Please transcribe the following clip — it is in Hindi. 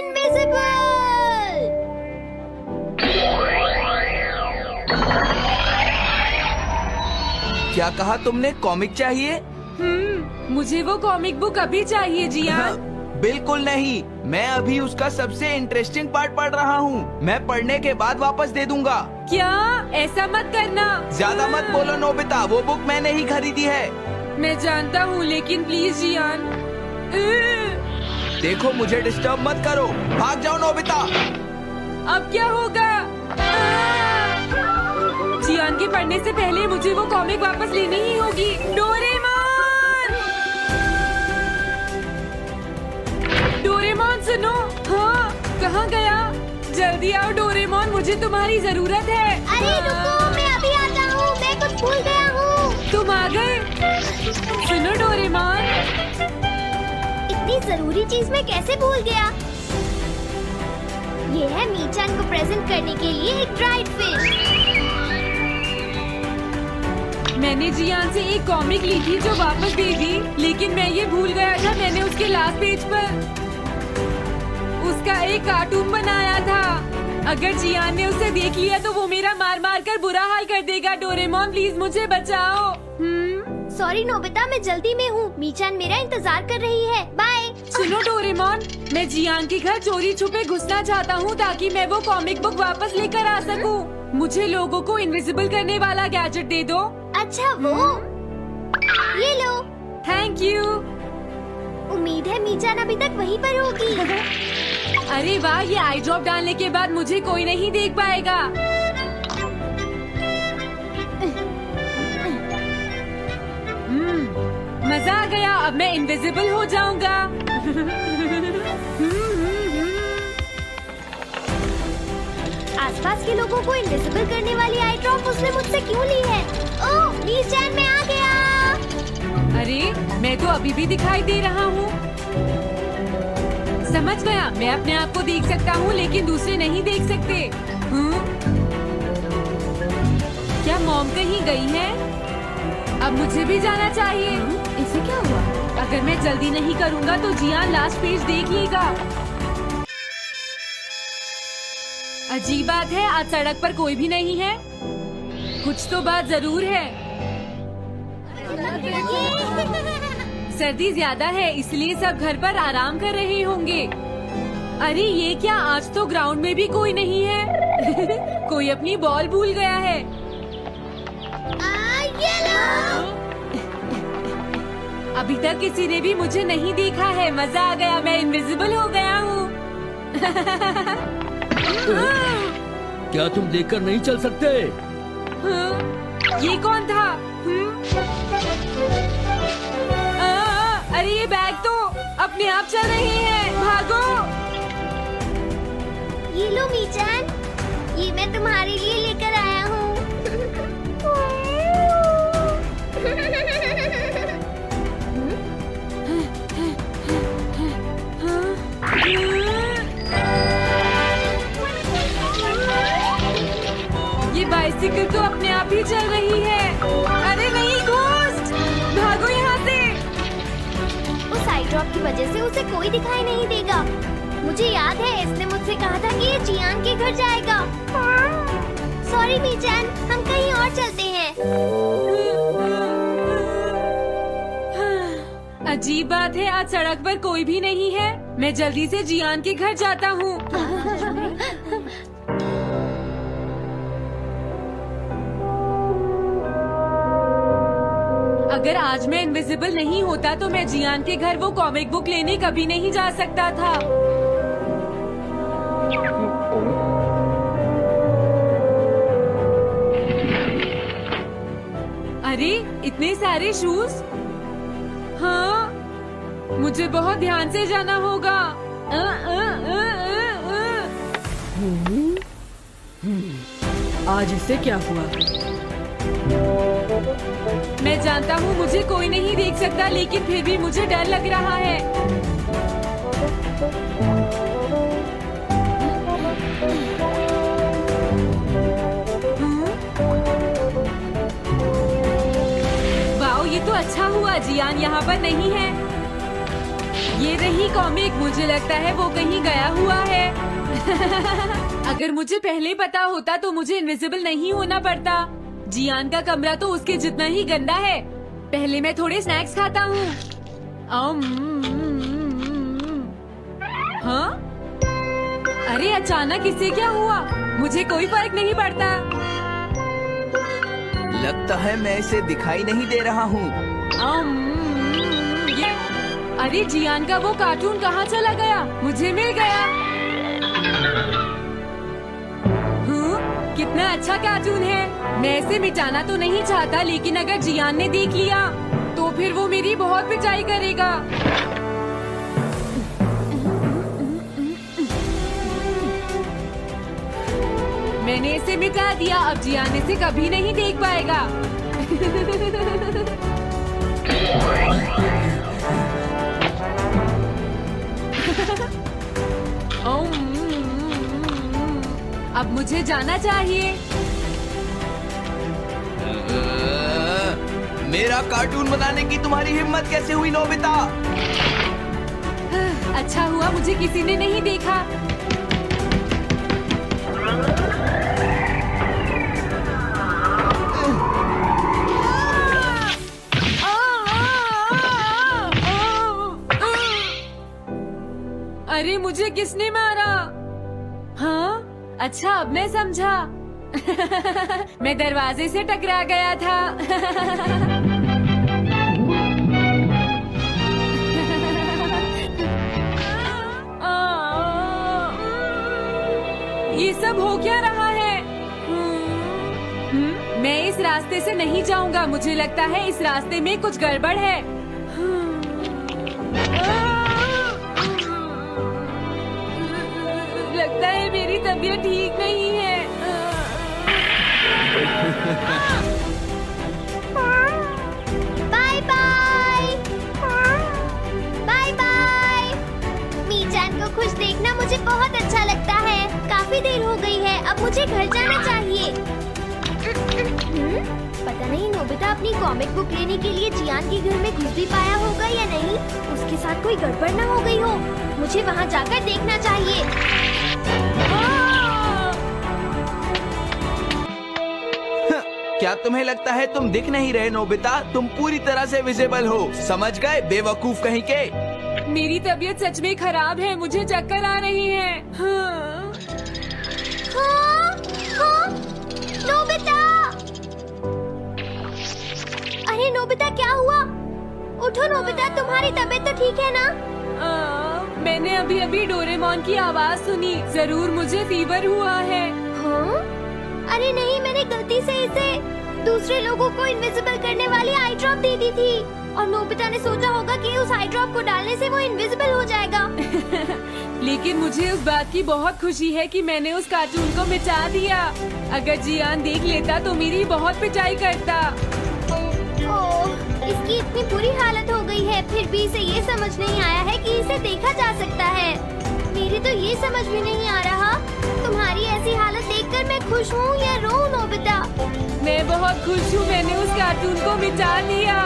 इनविजिबल। क्या कहा तुमने? कॉमिक चाहिए? मुझे वो कॉमिक बुक अभी चाहिए जियान। बिल्कुल नहीं, मैं अभी उसका सबसे इंटरेस्टिंग पार्ट पढ़ रहा हूँ। मैं पढ़ने के बाद वापस दे दूंगा। क्या? ऐसा मत करना। ज्यादा मत बोलो नोबिता, वो बुक मैंने ही खरीदी है। मैं जानता हूँ, लेकिन प्लीज जियान। देखो, मुझे डिस्टर्ब मत करो। भाग जाओ नोबिता। अब क्या होगा? जियान के पढ़ने से पहले मुझे वो कॉमिक वापस लेनी ही होगी। डोरेमोन! डोरेमोन सुनो। हाँ, कहाँ गया? जल्दी आओ डोरेमोन, मुझे तुम्हारी जरूरत है। अरे रुको, मैं अभी आता हूँ। मैं कुछ भूल गया हूँ। तुम आ गए? सुनो डोरेमोन। इतनी जरूरी चीज मैं कैसे भूल गया? ये है मीचान को प्रेजेंट करने के लिए एक ड्राइड फिश। मैंने जियान से एक कॉमिक ली थी जो वापस दे दी, लेकिन मैं ये भूल गया था मैंने उसके लास्ट पेज पर उसका एक कार्टून बनाया था। अगर जियान ने उसे देख लिया तो वो मेरा मार मार कर बुरा हाल कर देगा। डोरेमोन प्लीज मुझे बचाओ। सॉरी नोबिता, मैं जल्दी में हूँ। मीचान मेरा इंतजार कर रही है। बाय। सुनो डोरेमोन, मैं जियान के घर चोरी छुपे घुसना चाहता हूँ ताकि मैं वो कॉमिक बुक वापस लेकर आ सकूँ। मुझे लोगों को इनविजिबल करने वाला गैजेट दे दो। अच्छा वो, ये लो। Thank you. उम्मीद है मीचान अभी तक वहीं पर होगी। अरे वाह, ये आई ड्रॉप डालने के बाद मुझे कोई नहीं देख पाएगा। मजा आ गया, अब मैं इनविजिबल हो जाऊंगा। आसपास के लोगों को इनविजिबल करने वाली आई ड्रॉप उसने मुझसे क्यों ली है? ओह, मीचान मैं आ गया। अरे, मैं तो अभी भी दिखाई दे रहा हूँ। समझ गया, मैं अपने आप को देख सकता हूँ लेकिन दूसरे नहीं देख सकते। क्या मॉम कहीं गई है? अब मुझे भी जाना चाहिए। इसे क्या हुआ? अगर मैं जल्दी नहीं करूँगा तो जियान लास्ट पेज देख लेगा। अजीब बात है, आज सड़क पर कोई भी नहीं है। कुछ तो बात जरूर है। सर्दी ज्यादा है इसलिए सब घर पर आराम कर रहे होंगे। अरे ये क्या, आज तो ग्राउंड में भी कोई नहीं है। कोई अपनी बॉल भूल गया है। ये लो। अभी तक किसी ने भी मुझे नहीं देखा है। मजा आ गया, मैं इनविजिबल हो गया हूँ। क्या तुम देखकर नहीं चल सकते? ये कौन था? अरे ये बैग तो अपने आप चल रहे हैं। भागो। ये लो मीचान, ये मैं तुम्हारे लिए लेकर आया हूँ। ये बाइसिकल तो अपने आप ही चल रही है। अरे नहीं, घोस्ट! भागो यहाँ से। उस आई ड्रॉप की वजह से उसे कोई दिखाई नहीं देगा। मुझे याद है, इसने मुझसे कहा था कि ये जियान के घर जाएगा। सॉरी मीचान, हम कहीं और चलते हैं। अजीब बात है, आज सड़क पर कोई भी नहीं है। मैं जल्दी से जियान के घर जाता हूँ। अगर आज मैं इनविजिबल नहीं होता तो मैं जियान के घर वो कॉमिक बुक लेने कभी नहीं जा सकता था। अरे इतने सारे शूज। हाँ, मुझे बहुत ध्यान से जाना होगा। आज इससे क्या हुआ? मैं जानता हूँ मुझे कोई नहीं देख सकता, लेकिन फिर भी मुझे डर लग रहा है। वाओ, ये तो अच्छा हुआ जियान यहाँ पर नहीं है। ये रही कॉमिक। मुझे लगता है वो कहीं गया हुआ है। अगर मुझे पहले पता होता तो मुझे इनविजिबल नहीं होना पड़ता। जियान का कमरा तो उसके जितना ही गंदा है। पहले मैं थोड़े स्नैक्स खाता हूँ। हाँ? अरे अचानक इससे क्या हुआ? मुझे कोई फर्क नहीं पड़ता। लगता है मैं इसे दिखाई नहीं दे रहा हूँ। अरे जियान का वो कार्टून कहाँ चला गया? मुझे मिल गया। कितना अच्छा कार्टून है। मैं इसे मिटाना तो नहीं चाहता, लेकिन अगर जियान ने देख लिया तो फिर वो मेरी बहुत पिटाई करेगा। मैंने इसे मिटा दिया। अब जियान इसे कभी नहीं देख पाएगा। अब मुझे जाना चाहिए। मेरा कार्टून बनाने की तुम्हारी हिम्मत कैसे हुई नोबिता? अच्छा हुआ मुझे किसी ने नहीं देखा। अरे मुझे किसने मारा? हाँ? अच्छा अब मैं समझा। मैं दरवाजे से टकरा गया था। ये सब हो क्या रहा है? मैं इस रास्ते से नहीं जाऊंगा। मुझे लगता है इस रास्ते में कुछ गड़बड़ है। लगता है मेरी तबीयत ठीक नहीं है। Bye bye. Bye bye. मीचान को खुश देखना मुझे बहुत अच्छा लगता है। काफी देर हो गई है, अब मुझे घर जाना चाहिए। पता नहीं नोबिता अपनी कॉमिक बुक लेने के लिए जियान के घर में घुस भी पाया होगा या नहीं। उसके साथ कोई गड़बड़ न हो गई हो। मुझे वहाँ जाकर देखना चाहिए। क्या तुम्हें लगता है तुम दिख नहीं रहे नोबिता? तुम पूरी तरह से विजिबल हो। समझ गए बेवकूफ कहीं के। मेरी तबीयत सच में खराब है। मुझे चक्कर आ रही है। हाँ। हाँ? नोबिता! अरे नोबिता क्या हुआ? उठो नोबिता, तुम्हारी तबीयत तो ठीक है ना? मैंने अभी अभी डोरेमोन की आवाज सुनी। जरूर मुझे फीवर हुआ है। हाँ? अरे नहीं, मैंने गलती से इसे दूसरे लोगों को इनविजिबल करने वाली आई ड्रॉप दे दी थी। और नोबिता ने सोचा होगा कि उस आई ड्रॉप को डालने से वो इनविजिबल हो जाएगा। लेकिन मुझे उस बात की बहुत खुशी है कि मैंने उस कार्टून को मिटा दिया। अगर जियान देख लेता तो मेरी बहुत पिटाई करता। ओह, इसकी इतनी बुरी हालत हो गई है, फिर भी इसे ये समझ नहीं आया है कि इसे देखा जा सकता है। मेरी तो ये समझ भी नहीं आ रहा, तुम्हारी ऐसी हालत देखकर मैं खुश हूँ या रोऊं नोबिता? मैं बहुत खुश हूँ, मैंने उस कार्टून को मिटा दिया।